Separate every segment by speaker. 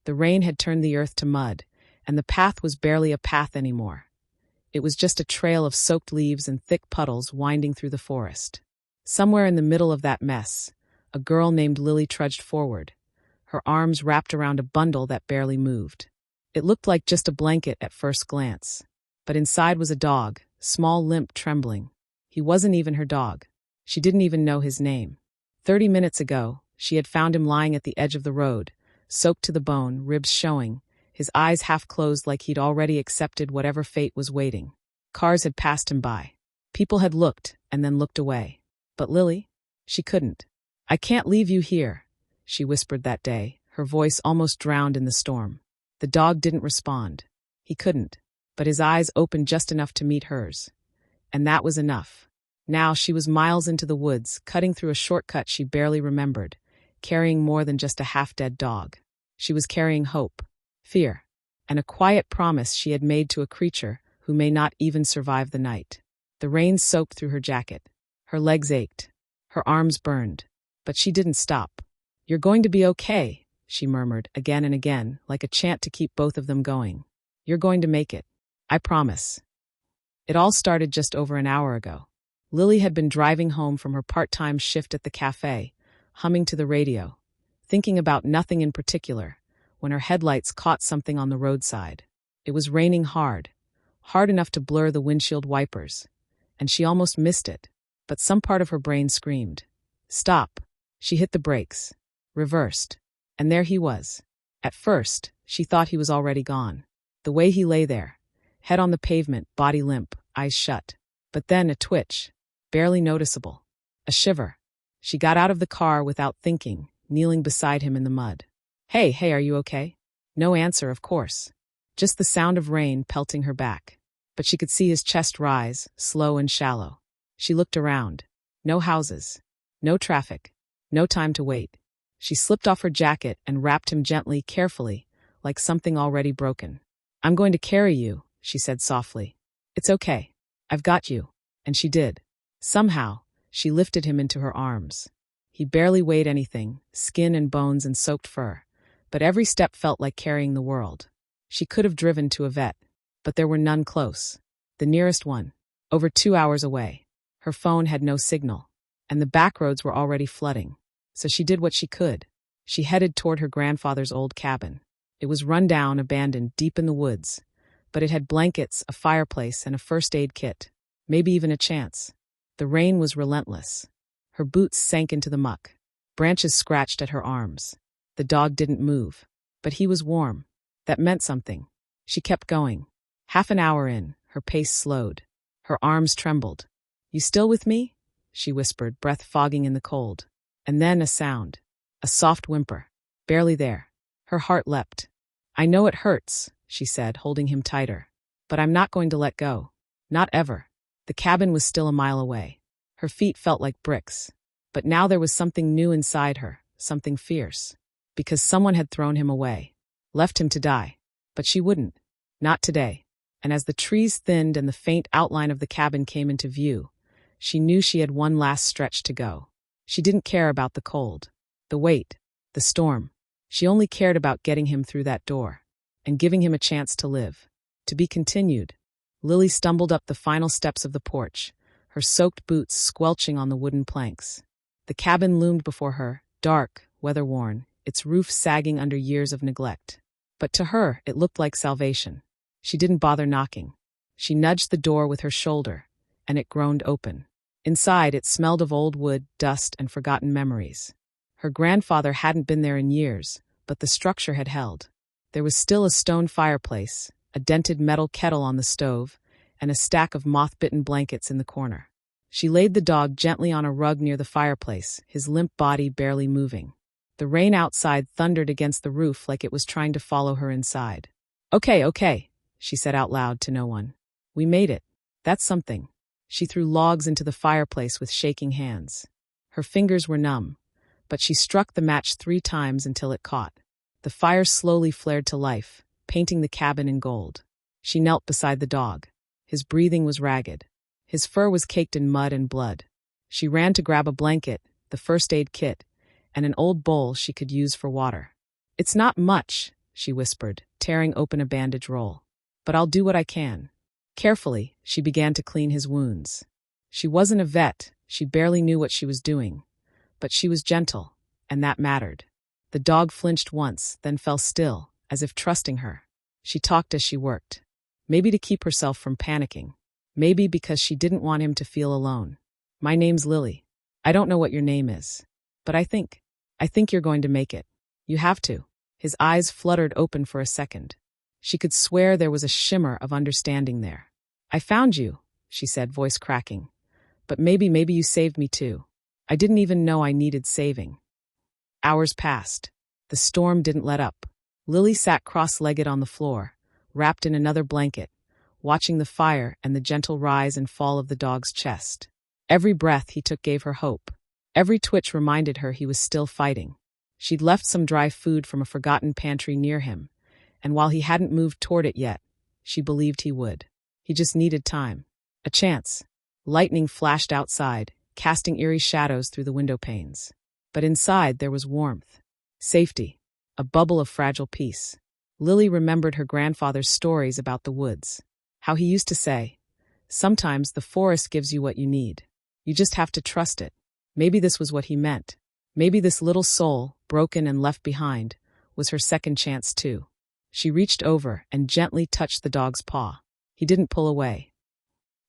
Speaker 1: The rain had turned the earth to mud, and the path was barely a path anymore. It was just a trail of soaked leaves and thick puddles winding through the forest. Somewhere in the middle of that mess, a girl named Lily trudged forward, her arms wrapped around a bundle that barely moved. It looked like just a blanket at first glance, but inside was a dog, small, limp, trembling. He wasn't even her dog. She didn't even know his name. 30 minutes ago, she had found him lying at the edge of the road, soaked to the bone, ribs showing, his eyes half closed like he'd already accepted whatever fate was waiting. Cars had passed him by. People had looked and then looked away. But Lily? She couldn't. "I can't leave you here," she whispered that day, her voice almost drowned in the storm. The dog didn't respond. He couldn't, but his eyes opened just enough to meet hers. And that was enough. Now she was miles into the woods, cutting through a shortcut she barely remembered, carrying more than just a half-dead dog. She was carrying hope, fear, and a quiet promise she had made to a creature who may not even survive the night. The rain soaked through her jacket. Her legs ached. Her arms burned. But she didn't stop. "You're going to be okay," she murmured again and again, like a chant to keep both of them going. "You're going to make it. I promise." It all started just over an hour ago. Lily had been driving home from her part-time shift at the cafe, humming to the radio, thinking about nothing in particular, when her headlights caught something on the roadside. It was raining hard enough to blur the windshield wipers, and she almost missed it, but some part of her brain screamed, "Stop." She hit the brakes, reversed, and there he was. At first, she thought he was already gone. The way he lay there, head on the pavement, body limp, eyes shut. But then a twitch, barely noticeable. A shiver. She got out of the car without thinking, kneeling beside him in the mud. Hey, are you okay?" No answer, of course. Just the sound of rain pelting her back. But she could see his chest rise, slow and shallow. She looked around. No houses. No traffic. No time to wait. She slipped off her jacket and wrapped him gently, carefully, like something already broken. "I'm going to carry you," she said softly. "It's okay. I've got you." And she did. Somehow, she lifted him into her arms. He barely weighed anything, skin and bones and soaked fur, but every step felt like carrying the world. She could have driven to a vet, but there were none close. The nearest one, over 2 hours away. Her phone had no signal, and the back roads were already flooding. So she did what she could. She headed toward her grandfather's old cabin. It was run down, abandoned, deep in the woods, but it had blankets, a fireplace, and a first aid kit. Maybe even a chance. The rain was relentless. Her boots sank into the muck. Branches scratched at her arms. The dog didn't move, but he was warm. That meant something. She kept going. Half an hour in, her pace slowed. Her arms trembled. "You still with me?" she whispered, breath fogging in the cold. And then a sound. A soft whimper. Barely there. Her heart leapt. "I know it hurts," she said, holding him tighter. "But I'm not going to let go. Not ever." The cabin was still a mile away. Her feet felt like bricks. But now there was something new inside her, something fierce. Because someone had thrown him away. Left him to die. But she wouldn't. Not today. And as the trees thinned and the faint outline of the cabin came into view, she knew she had one last stretch to go. She didn't care about the cold, the weight, the storm. She only cared about getting him through that door and giving him a chance to live. To be continued. Lily stumbled up the final steps of the porch, her soaked boots squelching on the wooden planks. The cabin loomed before her, dark, weather-worn, its roof sagging under years of neglect. But to her, it looked like salvation. She didn't bother knocking. She nudged the door with her shoulder, and it groaned open. Inside, it smelled of old wood, dust, and forgotten memories. Her grandfather hadn't been there in years, but the structure had held. There was still a stone fireplace, a dented metal kettle on the stove, and a stack of moth-bitten blankets in the corner. She laid the dog gently on a rug near the fireplace, his limp body barely moving. The rain outside thundered against the roof like it was trying to follow her inside. Okay, she said out loud to no one. "We made it. That's something." She threw logs into the fireplace with shaking hands. Her fingers were numb, but she struck the match 3 times until it caught. The fire slowly flared to life, painting the cabin in gold. She knelt beside the dog. His breathing was ragged. His fur was caked in mud and blood. She ran to grab a blanket, the first aid kit, and an old bowl she could use for water. "It's not much," she whispered, tearing open a bandage roll. "But I'll do what I can." Carefully, she began to clean his wounds. She wasn't a vet, she barely knew what she was doing. But she was gentle, and that mattered. The dog flinched once, then fell still, as if trusting her. She talked as she worked. Maybe to keep herself from panicking. Maybe because she didn't want him to feel alone. "My name's Lily. I don't know what your name is. But I think you're going to make it. You have to." His eyes fluttered open for a second. She could swear there was a shimmer of understanding there. "I found you," she said, voice cracking. "But maybe you saved me too. I didn't even know I needed saving." Hours passed. The storm didn't let up. Lily sat cross-legged on the floor, wrapped in another blanket, watching the fire and the gentle rise and fall of the dog's chest. Every breath he took gave her hope. Every twitch reminded her he was still fighting. She'd left some dry food from a forgotten pantry near him, and while he hadn't moved toward it yet, she believed he would. He just needed time. A chance. Lightning flashed outside, casting eerie shadows through the window panes. But inside there was warmth. Safety. A bubble of fragile peace. Lily remembered her grandfather's stories about the woods. How he used to say, "Sometimes the forest gives you what you need. You just have to trust it." Maybe this was what he meant. Maybe this little soul, broken and left behind, was her second chance too. She reached over and gently touched the dog's paw. He didn't pull away.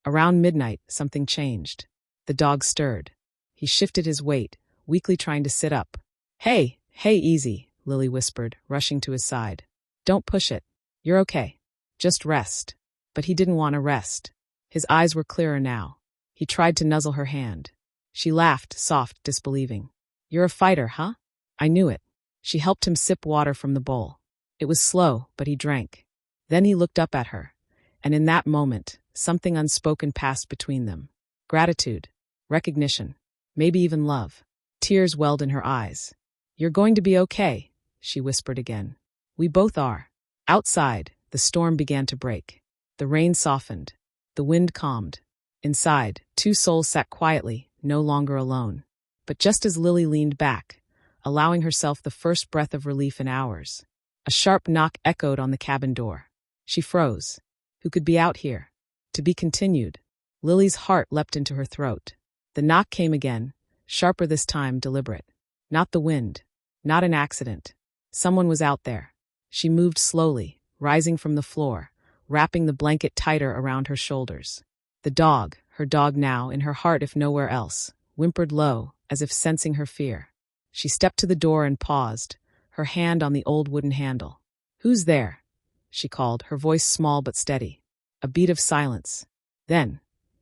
Speaker 1: Around midnight, something changed. The dog stirred. He shifted his weight, weakly trying to sit up. Hey, easy," Lily whispered, rushing to his side. "Don't push it. You're okay. Just rest." But he didn't want to rest. His eyes were clearer now. He tried to nuzzle her hand. She laughed, soft, disbelieving. "You're a fighter, huh?" "I knew it." She helped him sip water from the bowl. It was slow, but he drank. Then he looked up at her, and in that moment, something unspoken passed between them. Gratitude, recognition, maybe even love. Tears welled in her eyes. "You're going to be okay," she whispered again. "We both are." Outside, the storm began to break. The rain softened. The wind calmed. Inside, two souls sat quietly, no longer alone. But just as Lily leaned back, allowing herself the first breath of relief in hours, a sharp knock echoed on the cabin door. She froze. Who could be out here? To be continued. Lily's heart leapt into her throat. The knock came again, sharper this time, deliberate. Not the wind. Not an accident. Someone was out there. She moved slowly, rising from the floor, wrapping the blanket tighter around her shoulders. The dog, her dog now, in her heart if nowhere else, whimpered low, as if sensing her fear. She stepped to the door and paused, her hand on the old wooden handle. "Who's there?" she called, her voice small but steady. A beat of silence. Then,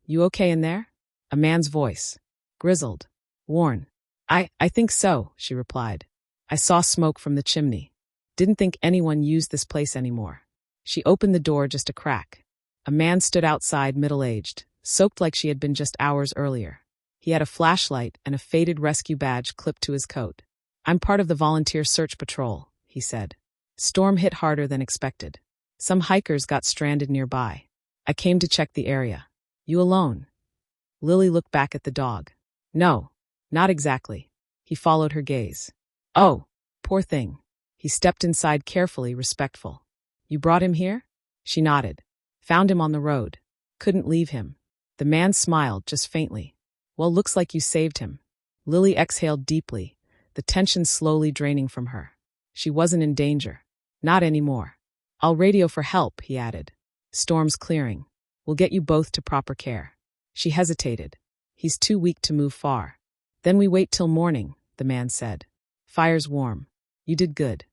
Speaker 1: "You okay in there?" A man's voice. Grizzled. Worn. I think so," she replied. "I saw smoke from the chimney. Didn't think anyone used this place anymore." She opened the door just a crack. A man stood outside, middle-aged, soaked like she had been just hours earlier. He had a flashlight and a faded rescue badge clipped to his coat. "I'm part of the volunteer search patrol," he said. "Storm hit harder than expected. Some hikers got stranded nearby. I came to check the area." "You alone?" Lily looked back at the dog. "No, not exactly." He followed her gaze. "Oh, poor thing." He stepped inside carefully, respectful. "You brought him here?" She nodded. "Found him on the road. Couldn't leave him." The man smiled, just faintly. "Well, looks like you saved him." Lily exhaled deeply, the tension slowly draining from her. She wasn't in danger. Not anymore. "I'll radio for help," he added. "Storm's clearing. We'll get you both to proper care." She hesitated. "He's too weak to move far." "Then we wait till morning," the man said. "Fire's warm. You did good."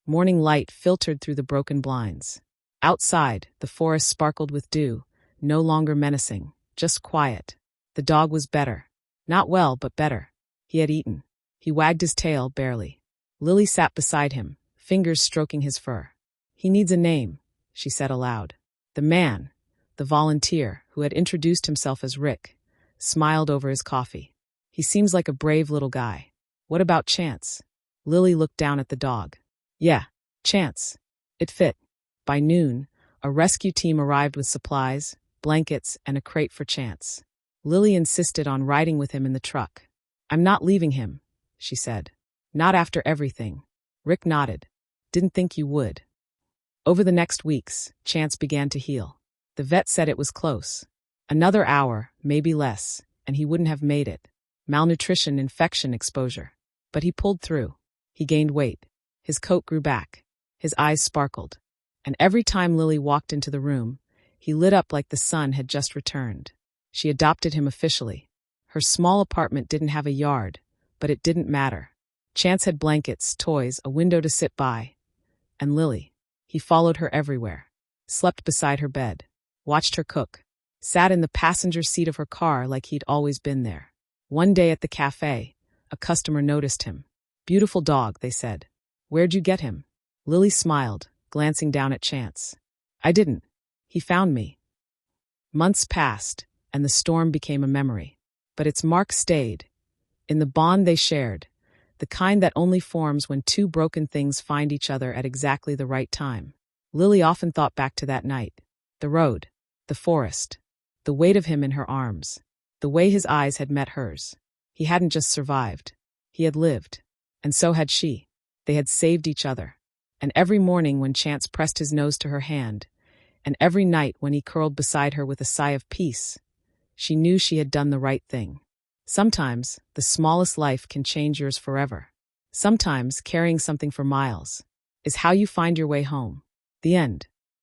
Speaker 1: Morning light filtered through the broken blinds. Outside, the forest sparkled with dew, no longer menacing, just quiet. The dog was better. Not well, but better. He had eaten. He wagged his tail, barely. Lily sat beside him, fingers stroking his fur. "He needs a name," she said aloud. The man, the volunteer, who had introduced himself as Rick, smiled over his coffee. "He seems like a brave little guy. What about Chance?" Lily looked down at the dog. "Yeah, Chance." It fit. By noon, a rescue team arrived with supplies, blankets, and a crate for Chance. Lily insisted on riding with him in the truck. "I'm not leaving him," she said. "Not after everything." Rick nodded. Didn't think you would. Over the next weeks, Chance began to heal. The vet said it was close. Another hour, maybe less, and he wouldn't have made it. Malnutrition, infection, exposure. But he pulled through. He gained weight. His coat grew back. His eyes sparkled. And every time Lily walked into the room, he lit up like the sun had just returned. She adopted him officially. Her small apartment didn't have a yard, but it didn't matter. Chance had blankets, toys, a window to sit by. And Lily. He followed her everywhere. Slept beside her bed. Watched her cook. Sat in the passenger seat of her car like he'd always been there. One day at the cafe, a customer noticed him. Beautiful dog, they said. Where'd you get him? Lily smiled, glancing down at Chance. I didn't. He found me. Months passed, and the storm became a memory. But its mark stayed. In the bond they shared, the kind that only forms when two broken things find each other at exactly the right time. Lily often thought back to that night. The road. The forest. The weight of him in her arms. The way his eyes had met hers. He hadn't just survived. He had lived. And so had she. They had saved each other. And every morning when Chance pressed his nose to her hand, and every night when he curled beside her with a sigh of peace, she knew she had done the right thing. Sometimes, the smallest life can change yours forever. Sometimes, carrying something for miles is how you find your way home. The end.